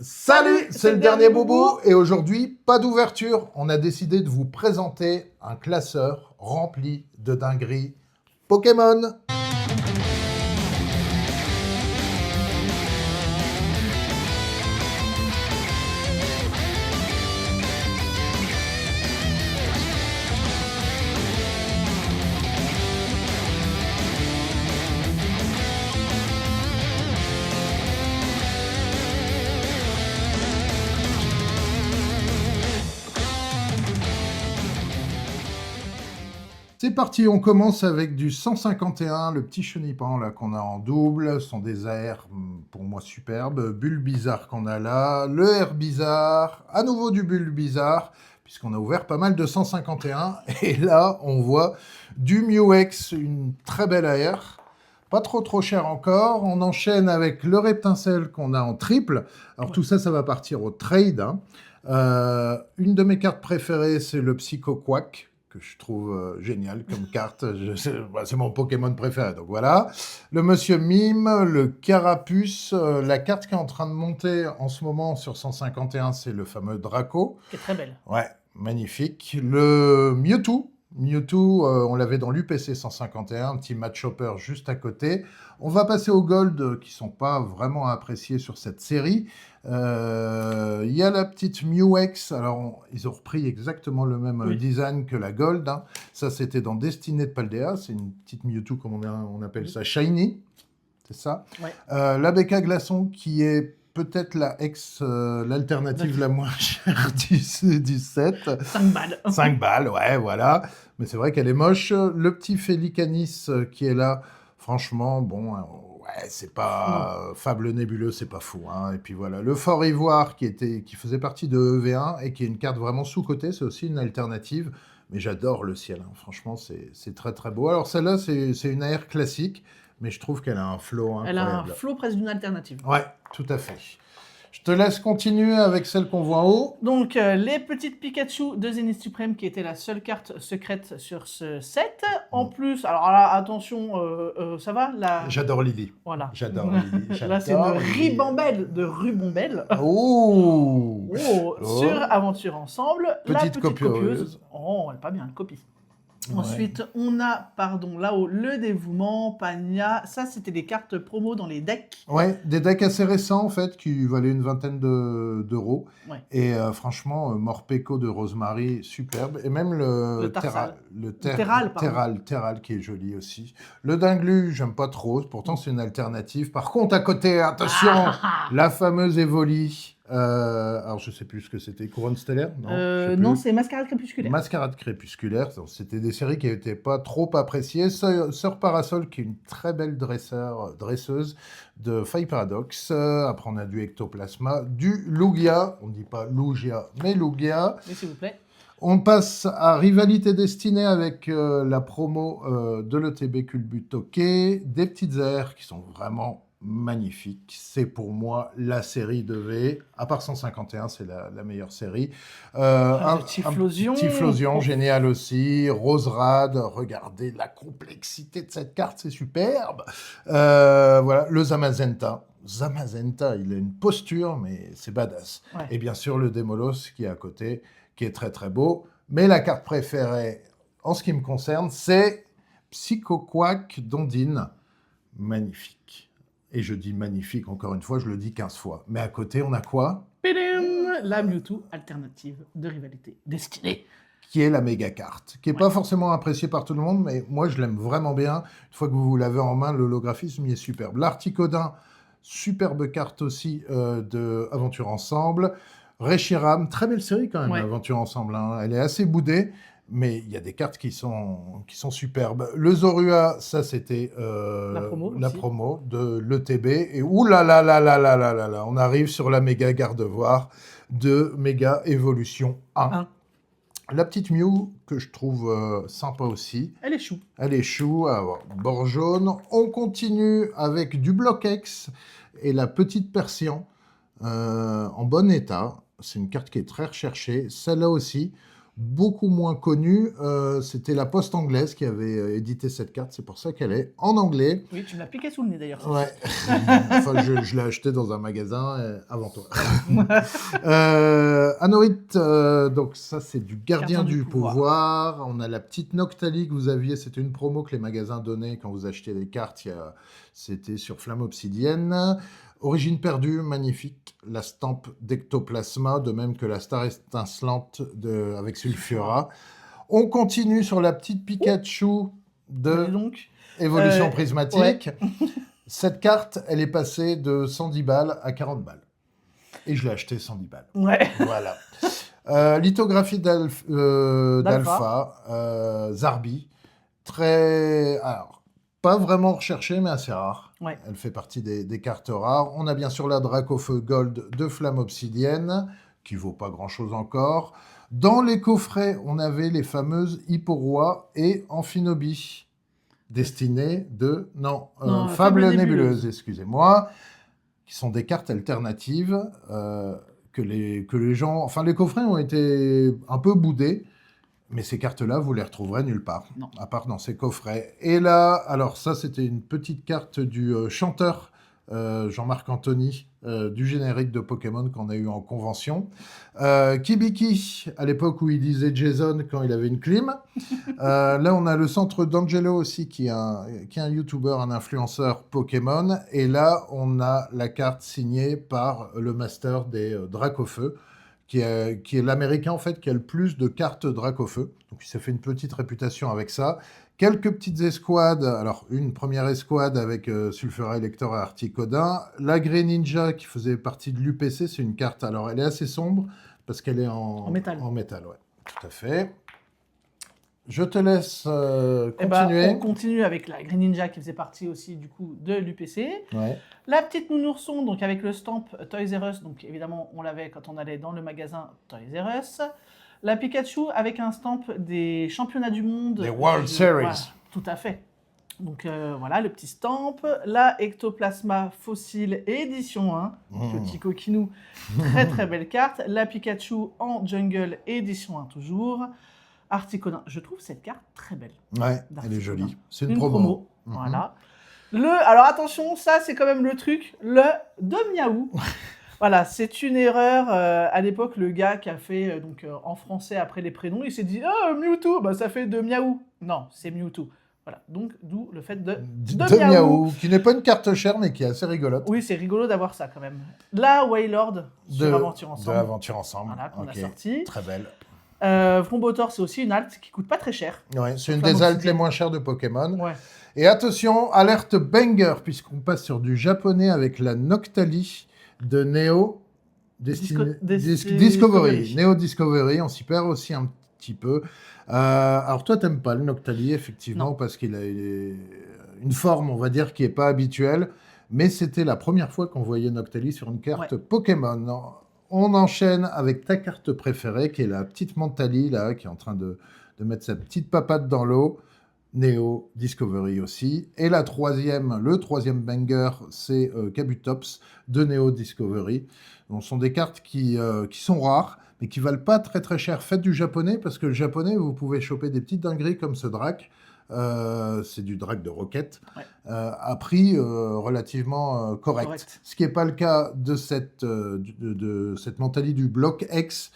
Salut, c'est le dernier boubou et aujourd'hui, pas d'ouverture. On a décidé de vous présenter un classeur rempli de dingueries Pokémon. C'est parti, on commence avec du 151, le petit chenipan là qu'on a en double, ce sont des AR pour moi superbes, Bulbizarre qu'on a là, le Herbizarre, à nouveau du Bulbizarre, puisqu'on a ouvert pas mal de 151, et là on voit du Mew-X, une très belle AR, pas trop cher encore, on enchaîne avec le Reptincelle qu'on a en triple, alors tout ça, ça va partir au trade, hein. Une de mes cartes préférées, c'est le Psycho Quack, que je trouve génial comme carte. C'est mon Pokémon préféré, donc voilà. Le Monsieur Mime, le Carapuce, la carte qui est en train de monter en ce moment sur 151, c'est le fameux Draco. Qui est très belle. Ouais, magnifique. Le Mewtwo. Mewtwo, on l'avait dans l'UPC 151, un petit match hopper juste à côté. On va passer aux Gold qui sont pas vraiment appréciés sur cette série. Il y a la petite Mew-X. Alors, ils ont repris exactement le même design que la Gold, hein. Ça, c'était dans Destinée de Paldea. C'est une petite Mewtwo, comme on appelle ça, Shiny. C'est ça. Ouais. La Becca Glaçon qui est peut-être l'alternative la moins chère du set. 5 balles. 5 balles, ouais, voilà. Mais c'est vrai qu'elle est moche. Le petit Félicanis qui est là, franchement, bon, ouais, c'est pas Fable Nébuleux, c'est pas fou, hein. Et puis voilà, le Fort Ivoire qui faisait partie de EV1 et qui est une carte vraiment sous-cotée, c'est aussi une alternative. Mais j'adore le ciel, hein. Franchement, c'est très beau. Alors celle-là, c'est une AR classique, mais je trouve qu'elle a un flow incroyable. Elle a un flow presque d'une alternative. Ouais, tout à fait. Je te laisse continuer avec celle qu'on voit en haut. Donc, les petites Pikachu de Zénith Suprême qui était la seule carte secrète sur ce set. En plus, alors là, attention, ça va là. J'adore Lily. Voilà. J'adore Lily. Là, c'est une ribambelle de Rubombelle. Oh, Sur Aventure Ensemble. Petite la petite copieuse. Oh, elle est pas bien, elle copie. Ensuite, on a, là-haut, le dévouement, Pagna. Ça, c'était des cartes promo dans les decks. Ouais, des decks assez récents, en fait, qui valaient une vingtaine d'euros. Ouais. Et franchement, Morpeko de Rosemary, superbe. Et même le Terral, qui est joli aussi. Le Dinglu, j'aime pas trop. Pourtant, c'est une alternative. Par contre, à côté, attention, la fameuse Evoli. Alors, je sais plus ce que c'était. Couronne stellaire? Non, c'est Mascarade crépusculaire. Mascarade crépusculaire. C'était des séries qui n'étaient pas trop appréciées. Sœur Parasol, qui est une très belle dresseuse de Faille Paradox. Après, on a du Ectoplasma, du Lugia. On ne dit pas Lugia, mais Lugia. Mais s'il vous plaît. On passe à Rivalité Destinée avec la promo de l'ETB Culbutoke. Des petites airs qui sont vraiment magnifique. C'est pour moi la série de V. À part 151, c'est la meilleure série. Un Typhlosion, génial aussi. Roserad, regardez la complexité de cette carte, c'est superbe. Voilà, le Zamazenta. Zamazenta, il a une posture, mais c'est badass. Ouais. Et bien sûr, le Démolos qui est à côté, qui est très beau. Mais la carte préférée, en ce qui me concerne, c'est Psycho Quack d'Ondine. Magnifique. Et je dis magnifique, encore une fois, je le dis 15 fois. Mais à côté, on a quoi? La Mewtwo alternative de Rivalité Destinée. Qui est la méga carte, qui n'est pas forcément appréciée par tout le monde, mais moi, je l'aime vraiment bien. Une fois que vous l'avez en main, l'holographisme, il est superbe. L'Articodin, superbe carte aussi de Aventure Ensemble. Reshiram, très belle série quand même, Aventure Ensemble, hein. Elle est assez boudée. Mais il y a des cartes qui sont superbes. Le Zorua, ça c'était la promo de l'ETB. Et oulala, on arrive sur la méga gardevoir de Méga Évolution 1. La petite Mew, que je trouve sympa aussi. Elle est chou. Elle est chou, alors, bord jaune. On continue avec du Bloc-X et la petite Persian en bon état. C'est une carte qui est très recherchée. Celle-là aussi. beaucoup moins connue. C'était la Poste anglaise qui avait édité cette carte, c'est pour ça qu'elle est en anglais. Oui, tu me l'as piqué sous le nez d'ailleurs. Ouais, enfin je l'ai acheté dans un magasin avant toi. Anorit, donc ça c'est du Gardien du pouvoir. On a la petite Noctali que vous aviez, c'était une promo que les magasins donnaient quand vous achetiez des cartes, c'était sur Flamme Obsidienne. Origine perdue, magnifique. La stampe d'Ectoplasma, de même que la star étincelante avec Sulfura. On continue sur la petite Pikachu de donc, Évolution Prismatique. Ouais. Cette carte, elle est passée de 110 balles à 40 balles. Et je l'ai acheté 110 balles. Ouais. Voilà. Lithographie d'Alpha, Zarbi. Alors, pas vraiment recherchée, mais assez rare. Ouais. Elle fait partie des cartes rares. On a bien sûr la Dracofeu Gold de Flamme Obsidienne, qui vaut pas grand-chose encore. Dans les coffrets, on avait les fameuses Hipporoi et Amphinobi. Destinées de... Non, Fable Nébuleuse, excusez-moi, qui sont des cartes alternatives que les gens... Enfin, les coffrets ont été un peu boudés, mais ces cartes-là, vous les retrouverez nulle part, à part dans ces coffrets. Et là, alors ça, c'était une petite carte du chanteur Jean-Marc Anthony, du générique de Pokémon qu'on a eu en convention. Kibiki, à l'époque où il disait Jason quand il avait une clim. Là, on a le centre d'Angelo aussi, qui est un YouTuber, un influenceur Pokémon. Et là, on a la carte signée par le master des Dracofeu, qui est l'américain en fait qui a le plus de cartes Dracofeu. Donc il s'est fait une petite réputation avec ça. Quelques petites escouades. Alors une première escouade avec Sulfura Elector et Articodin. La Greninja qui faisait partie de l'UPC, c'est une carte. Alors elle est assez sombre parce qu'elle est en métal. En métal, ouais. Tout à fait. Je te laisse continuer. On continue avec la Greninja qui faisait partie aussi du coup de l'UPC. Ouais. La petite nounourson, donc avec le stamp Toys R Us, donc évidemment on l'avait quand on allait dans le magasin Toys R Us. La Pikachu avec un stamp des championnats du monde. Des World Series. Voilà, tout à fait. Donc voilà, le petit stamp. La Ectoplasma fossile édition 1, petit coquinou, très très belle carte. La Pikachu en jungle édition 1 toujours. Articodin, je trouve cette carte très belle. Ouais, elle est jolie. C'est une promo. Voilà. Alors attention, ça c'est quand même le truc, le de Miaou. Voilà, c'est une erreur. À l'époque, le gars qui a fait en français après les prénoms, il s'est dit « Ah, Mewtwo, bah, ça fait de Miaou ». Non, c'est Mewtwo. Voilà, donc d'où le fait de Miaou, qui n'est pas une carte chère, mais qui est assez rigolote. Oui, c'est rigolo d'avoir ça quand même. La Wailord sur Aventure Ensemble. De Aventure Ensemble. Voilà, qu'on a sorti. Très belle. Vrombotor, c'est aussi une alt qui coûte pas très cher. Ouais, c'est une des altes les moins chères de Pokémon. Ouais. Et attention, alerte banger, puisqu'on passe sur du japonais avec la Noctali de Neo Discovery. Neo Discovery, on s'y perd aussi un petit peu. Alors toi, t'aimes pas le Noctali, effectivement, parce qu'il a une forme, on va dire, qui n'est pas habituelle. Mais c'était la première fois qu'on voyait Noctali sur une carte Pokémon. On enchaîne avec ta carte préférée, qui est la petite Mentali, là, qui est en train de mettre sa petite papate dans l'eau. Neo Discovery aussi. Et le troisième banger, c'est Kabutops de Neo Discovery. Donc, ce sont des cartes qui sont rares, mais qui valent pas très très cher. Faites du japonais, parce que le japonais, vous pouvez choper des petites dingueries comme ce drac. C'est du drac de roquette, à prix relativement correct. Ce qui n'est pas le cas de cette Mentali du bloc X,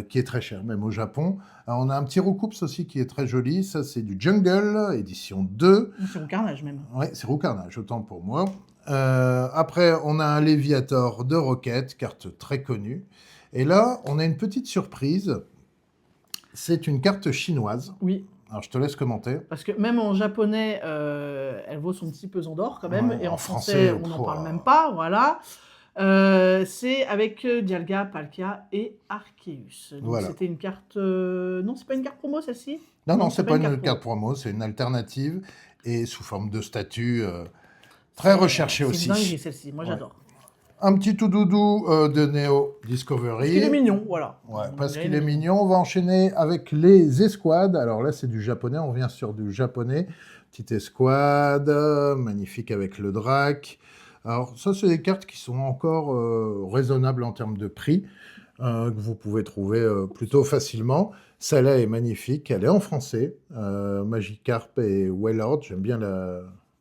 qui est très cher, même au Japon. Alors, on a un petit Roucoups aussi qui est très joli. Ça, c'est du Jungle, édition 2. C'est Roucarnage même. Oui, c'est Roucarnage, autant pour moi. Après, on a un Léviator de Rocket, carte très connue. Et là, on a une petite surprise. C'est une carte chinoise. Oui. Alors, je te laisse commenter. Parce que même en japonais, elle vaut son petit pesant d'or quand même. Ouais, et en français, on n'en parle même pas. Voilà. C'est avec Dialga, Palkia et Arceus. Donc voilà. C'était une carte... Non, c'est pas une carte promo celle-ci? Non, c'est pas une carte promo, c'est une alternative et sous forme de statue très recherchée aussi. C'est dingue celle-ci, moi j'adore. Un petit tout doudou de Neo Discovery. Parce qu'il est mignon, voilà. Ouais, parce qu'il est mignon. On va enchaîner avec les escouades. Alors là, c'est du japonais, on revient sur du japonais. Petite escouade, magnifique avec le drac. Alors ça, c'est des cartes qui sont encore raisonnables en termes de prix. que vous pouvez trouver plutôt facilement. Celle-là est magnifique, elle est en français. Magikarp et Wailord, j'aime bien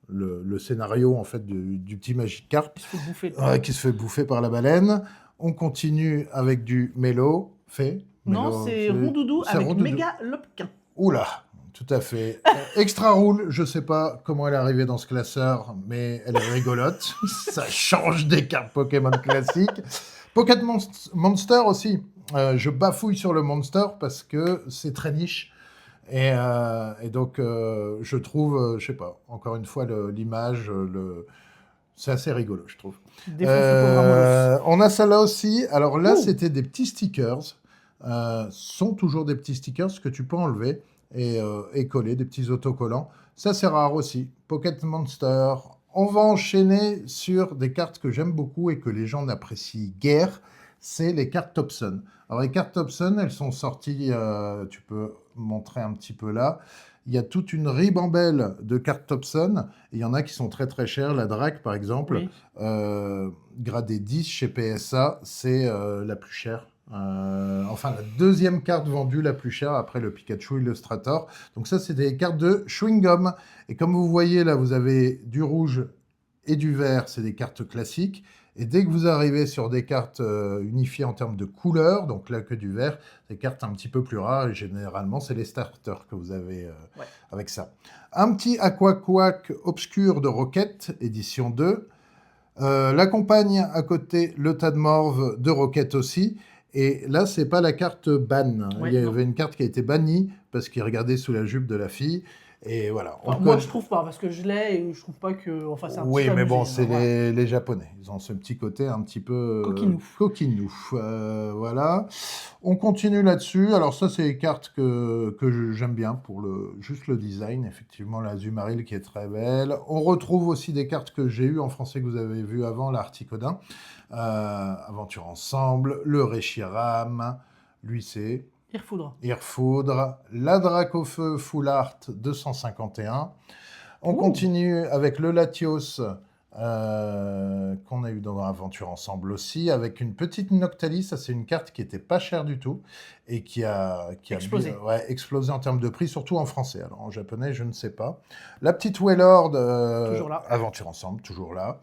le scénario en fait du petit Magikarp Il se fait bouffer le pauvre. qui se fait bouffer par la baleine. On continue avec du Mélo, fait. Non, Mélo, c'est Rondoudou c'est avec Rondoudou. Méga Lopkin. Oula, tout à fait. Extra Rule, je sais pas comment elle est arrivée dans ce classeur, mais elle est rigolote. Ça change des cartes Pokémon classiques. Pocket Monster aussi. Je bafouille sur le Monster parce que c'est très niche. Et donc, je trouve, je sais pas, encore une fois, l'image, c'est assez rigolo, je trouve. Défonce le pauvre Amolos. On a celle-là aussi. Alors là, Ouh. c'était des petits stickers. Sont toujours des petits stickers que tu peux enlever et coller, des petits autocollants. Ça, c'est rare aussi. Pocket Monster. On va enchaîner sur des cartes que j'aime beaucoup et que les gens n'apprécient guère. C'est les cartes Topson. Alors, les cartes Topson, elles sont sorties, tu peux montrer un petit peu là. Il y a toute une ribambelle de cartes Topson. Il y en a qui sont très très chères. La Drac, par exemple, Oui. gradée 10 chez PSA, c'est la plus chère. Enfin, la deuxième carte vendue la plus chère après le Pikachu Illustrator. Donc ça, c'est des cartes de chewing gum. Et comme vous voyez, là, vous avez du rouge et du vert, c'est des cartes classiques. Et dès que vous arrivez sur des cartes unifiées en termes de couleurs, donc là que du vert, des cartes un petit peu plus rares, et généralement, c'est les starters que vous avez Ouais. avec ça. Un petit Aquaquack obscur de Rocket, édition 2. La compagne à côté, le tas de morve de Rocket aussi. Et là, c'est pas la carte ban. Ouais, Il y non. avait une carte qui a été bannie parce qu'il regardait sous la jupe de la fille. Et voilà. Enfin, moi, je trouve pas, parce que je l'ai et je trouve pas que. Enfin, c'est un Oui, petit peu mais bon, abusé, c'est voilà. les Japonais. Ils ont ce petit côté un petit peu Coquinou. coquinou. Voilà. On continue là-dessus. Alors ça, c'est les cartes que j'aime bien pour juste le design. Effectivement, la Azumarill qui est très belle. On retrouve aussi des cartes que j'ai eues en français que vous avez vues avant, l'Articodin. Aventure Ensemble, le Reshiram. Lui, c'est Irfoudre. Irfoudre. La Dracofeu Full Art 251. On Ouh. continue avec le Latios qu'on a eu dans l'aventure ensemble aussi, avec une petite Noctalis. Ça, c'est une carte qui était pas chère du tout et qui a Explosé. explosé en termes de prix, surtout en français. Alors en japonais, je ne sais pas. La petite Wailord, Toujours là. aventure ensemble, toujours là.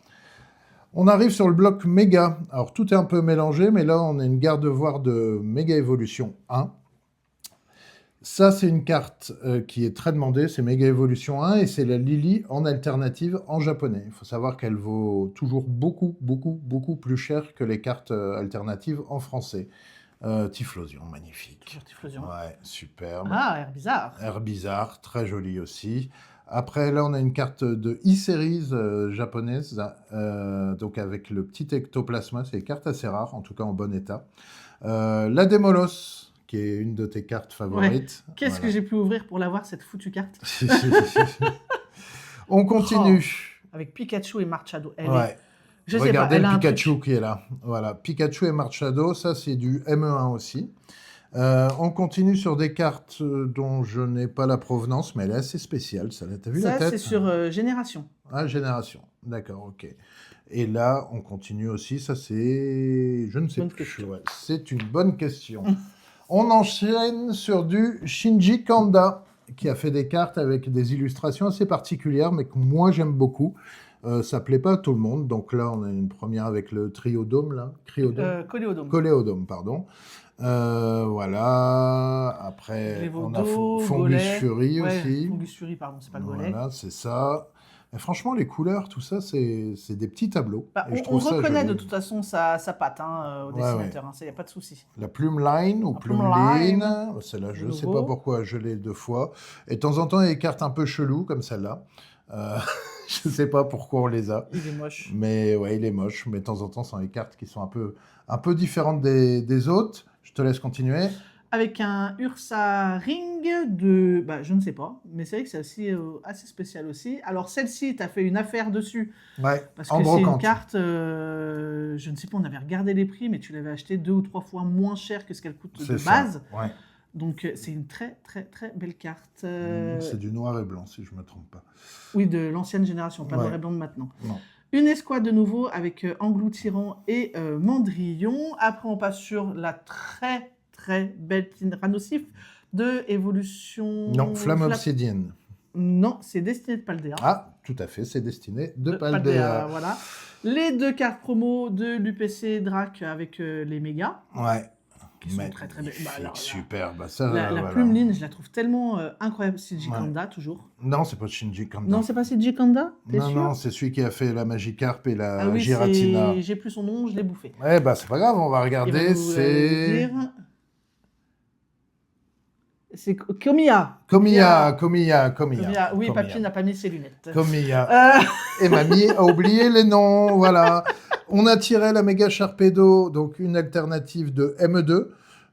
On arrive sur le bloc Méga. Alors tout est un peu mélangé, mais là, on a une garde-voir de Méga Evolution 1. Ça, c'est une carte qui est très demandée, c'est Mega Evolution 1 et c'est la Lily en alternative en japonais. Il faut savoir qu'elle vaut toujours beaucoup, beaucoup, beaucoup plus cher que les cartes alternatives en français. Typhlosion, magnifique. Toujours Typhlosion. Ouais, superbe. Ah, air bizarre. Air bizarre, très joli aussi. Après, là, on a une carte de e-series japonaise, donc avec le petit ectoplasma. C'est des cartes assez rares, en tout cas en bon état. La Démolos, qui est une de tes cartes favorites. Ouais. Qu'est-ce que j'ai pu ouvrir pour l'avoir, cette foutue carte? On continue. Oh, avec Pikachu et Marchado. Ouais. Je sais Regardez pas, le Pikachu qui est là. Voilà, Pikachu et Marchado, ça c'est du ME1 aussi. On continue sur des cartes dont je n'ai pas la provenance, mais elle est assez spéciale. Ça, t'as vu la Ça, tête? c'est sur Génération. Ah, Génération. D'accord, ok. Et là, on continue aussi. Ça, c'est... Je ne sais Bonne plus. question. Ouais, c'est une bonne question. On enchaîne sur du Shinji Kanda, qui a fait des cartes avec des illustrations assez particulières, mais que moi, j'aime beaucoup. Ça plaît pas à tout le monde. Donc là, on a une première avec le Triodome, là. Cryodome. Coléodome. Coléodome, pardon. Voilà. Après, Glévodo, on a Fungus Golet. Fury Ouais, aussi. Fungus Fury, pardon, c'est pas le Golet. Voilà, c'est ça. Et franchement, les couleurs, tout ça, c'est des petits tableaux. Bah, Et je on trouve ça reconnaît joli. de toute façon sa patte au Ouais, dessinateur, il n'y a pas de souci. La Plume Line ou La Plume Plume Line, Line, celle-là, je de ne sais nouveau. pas pourquoi je l'ai 2 fois. Et de temps en temps, il y a des cartes un peu cheloues, comme celle-là. Je ne sais pas pourquoi on les a. Il est moche. Mais ouais, il est moche. Mais de temps en temps, ce sont des cartes qui sont un peu différentes des autres. Je te laisse continuer. Avec un Ursa Ring de... Bah, je ne sais pas, mais c'est vrai que c'est assez spécial aussi. Alors celle-ci, tu as fait une affaire dessus, Ouais, parce en que c'est une brocante. carte, je ne sais pas, on avait regardé les prix, mais tu l'avais acheté 2 ou 3 fois moins cher que ce qu'elle coûte de C'est ça. base. Ouais. Donc c'est une très très très belle carte. C'est du noir et blanc, si je ne me trompe pas. Oui, de l'ancienne génération, pas Ouais. noir et blanc de maintenant. Non. Une escouade de nouveau avec Anglou-Tyran et Mandrillon. Après, on passe sur la très très belle Tyrannosif de Évolution... Non, Flamme Obsidienne. Non, c'est Destinée de Paldea. Ah, tout à fait, c'est Destinée de Paldea. Paldea, voilà. Les 2 cartes promo de l'UPC Drac avec les mégas. Ouais. Qui sont très très belles. Superbe. Ça, la voilà. plume ligne, je la trouve tellement incroyable. Shinji Ouais. Kanda, toujours. Non, c'est pas Shinji Kanda. Non, c'est pas Shinji Kanda? T'es sûr? Non, c'est celui qui a fait la Magikarp et la Ah oui, Giratina. j'ai plus son nom, je l'ai bouffé. Ouais, bah c'est pas grave, on va regarder. C'est c'est Komiya. Komiya. Oui, Papy n'a pas mis ses lunettes. Komiya. Et Mamie a oublié les noms, voilà. On a tiré la Mega Sharpedo, donc une alternative de ME2.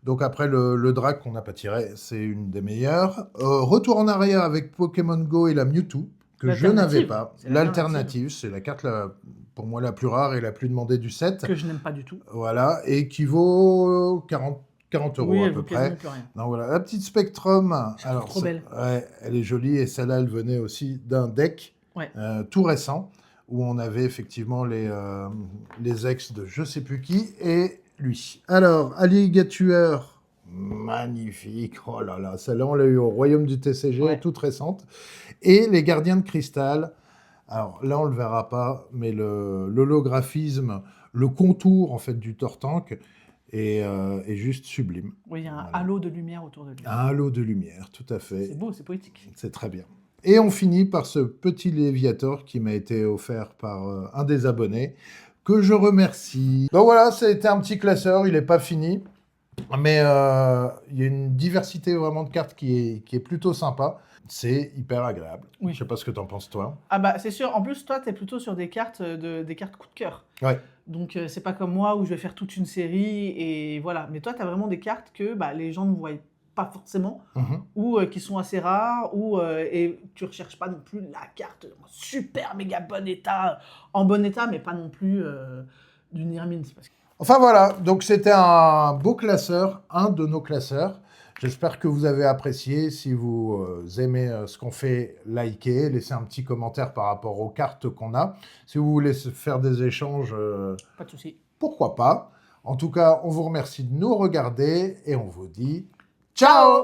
Donc après le Drac qu'on n'a pas tiré, c'est une des meilleures. Retour en arrière avec Pokémon Go et la Mewtwo, que je n'avais pas. L'alternative, c'est la carte pour moi la plus rare et la plus demandée du set. Que je n'aime pas du tout. Voilà, et qui vaut 40 € oui, à peu près. Plus rien. Donc voilà, la petite Spectrum. Alors, trop belle. Ouais, elle est jolie et celle-là, elle venait aussi d'un deck tout récent où on avait effectivement les ex de je sais plus qui et lui. Alors, Alligator, magnifique. Oh là là, celle-là, on l'a eu au Royaume du TCG, toute récente. Et les Gardiens de Cristal. Alors là, on le verra pas, mais l'holographisme, le contour en fait du Tortank est juste sublime. Oui, il y a un halo de lumière autour de lui. Un halo de lumière, tout à fait. C'est beau, c'est poétique. C'est très bien. Et on finit par ce petit Léviator qui m'a été offert par un des abonnés, que je remercie. Donc voilà, ça a été un petit classeur, il n'est pas fini, mais il y a une diversité vraiment de cartes qui est plutôt sympa. C'est hyper agréable. Oui. Je sais pas ce que t'en penses, toi. Ah bah c'est sûr. En plus, toi, t'es plutôt sur des cartes des cartes coup de cœur. Ouais. Donc c'est pas comme moi où je vais faire toute une série et voilà. Mais toi, t'as vraiment des cartes que les gens ne voient pas forcément ou qui sont assez rares et tu recherches pas non plus la carte en super méga bon état, en bon état, mais pas non plus d'une Irmine. Enfin voilà, donc c'était un beau classeur, un de nos classeurs. J'espère que vous avez apprécié. Si vous aimez ce qu'on fait, likez, laissez un petit commentaire par rapport aux cartes qu'on a. Si vous voulez faire des échanges, pas de souci. Pourquoi pas. En tout cas, on vous remercie de nous regarder et on vous dit ciao!